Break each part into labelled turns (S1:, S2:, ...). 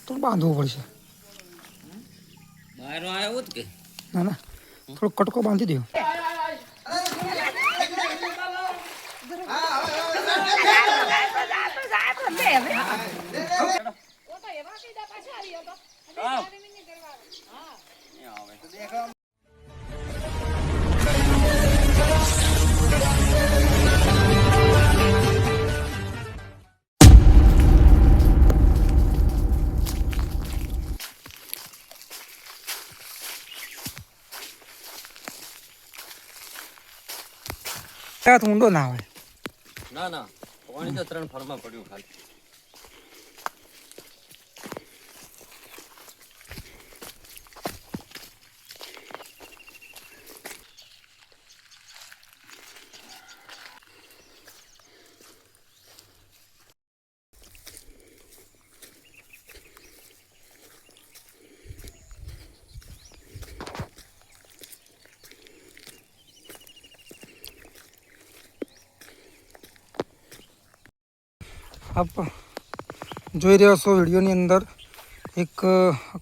S1: તો બાંધવું પડશે.
S2: બહાર આવ્યો કે
S1: ના ના, થોડો કટકો બાંધી દો. ઊંડો ના હોય.
S2: ના ના, પાણી તો 3 ફળમાં પડ્યું ખાલી.
S1: આપ જોઈ રહ્યા છો વિડીયોની અંદર એક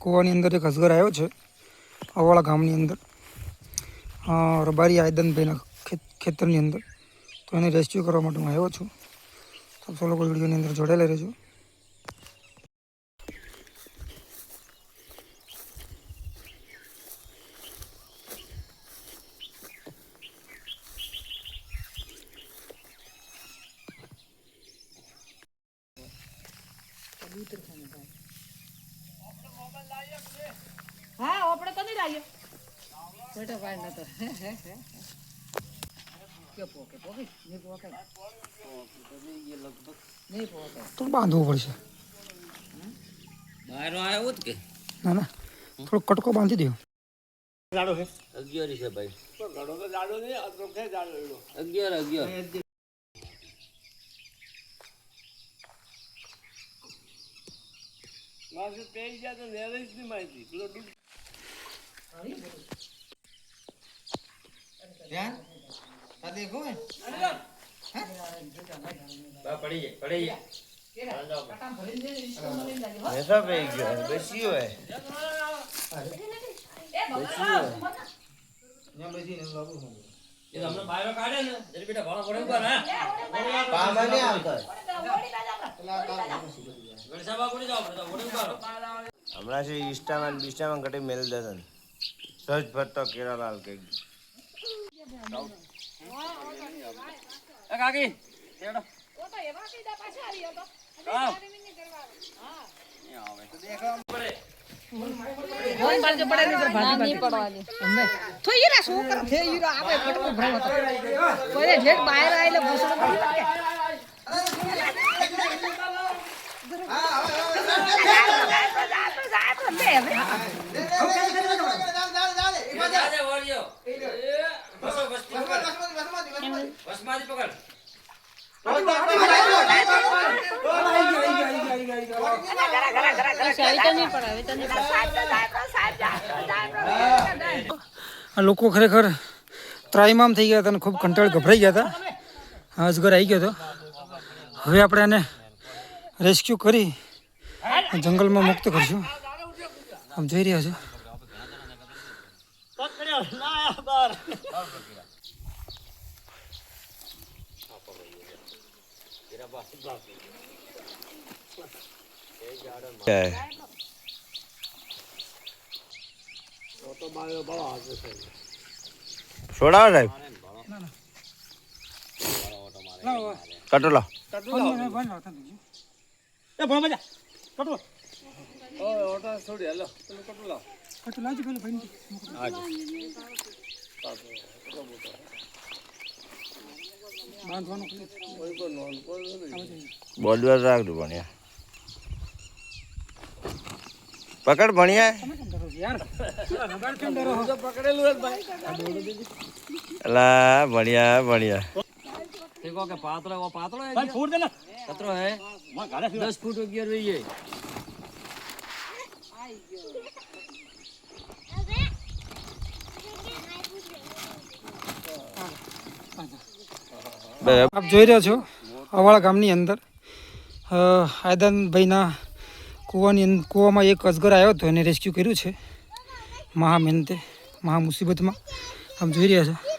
S1: કૂવાની અંદર એક અજગર આવ્યો છે અવાળા ગામની અંદર, રબારી આયદનભાઈના ખેતરની અંદર. તો એને રેસ્ક્યુ કરવા માટે હું આવ્યો છું. તો આપ લોકો વિડીયોની અંદર જોડાયેલા રહેજો.
S3: हाँ આપણે તો નહીં લાગ્યો બેટા ભાઈ ન તો કે પોકે પોકે નહીં પોકે નહીં પોકે
S1: તો બાંધવું પડશે.
S2: બહાર આવ્યો કે
S1: ના ના, થોડો કટકો બાંધી દો.
S2: જાડો છે 11 છે ભાઈ. તો ઘડો તો જાડો નહીં, આ તો કે જાડો 11. માસે પેઈ ગયા તો લેરેજ ની માહિતી પેલો ડૂબ ધ્યાન આ દેખો હે બા પડી જાય કટામ ભરી દે ऐसा पेई गयो બેસીયો હે એ બકરા ને બેસી ને બાબુ એ તમને બાયરો કાઢે ને જરી બેટા ભાળો પડે ઉપર હે પામા ને આવતા हमारा से इंस्टाग्राम कटे मेल दसन सच भरतो केरालाल के काकी केड़ो वो तो एवा सीधा पाछा आरियो तो अभी नहीं करवावे हां ये आवे तो देखो पड़े कोई बार जो पड़े नहीं भाजी नहीं पड़वा दे हमने तो ये रा सो कर थे ये आवे फटको भरवा तो कोई जेट बाहर आइले भसड़ पड़ी के
S1: લોકો ખરેખર ત્રાઈમામ થઈ ગયા હતા અને ખૂબ કંટાળ ગભરાઈ ગયા હતા. અજગર આવી ગયો હતો. હવે આપણે એને રેસ્ક્યુ કરી જંગલમાં મુક્ત કરશું. આમ જોઈ રહ્યા છો.
S2: છોડાવો સાહેબ કટો લાવ ઓટો છોડી હાલો કટો લાવ કટો લાવજો પેલો ભાઈ બોલવા રાખજો ભણ્યા પકડ ભણ્યા અલા ભણ્યા ભણ્યા
S4: देखो के पातलो वो पातलो है
S5: भाई फूट देना
S4: कतरो है
S5: मां गाड़ा
S4: 10 फूट की रही है
S1: આપ જોઈ રહ્યા છો અવાળા ગામની અંદર આયદાનભાઈના કૂવામાં એક અજગર આવ્યો હતો એને રેસ્ક્યુ કર્યું છે મહા મહેનતે મહા મુસીબતમાં આપ જોઈ રહ્યા છો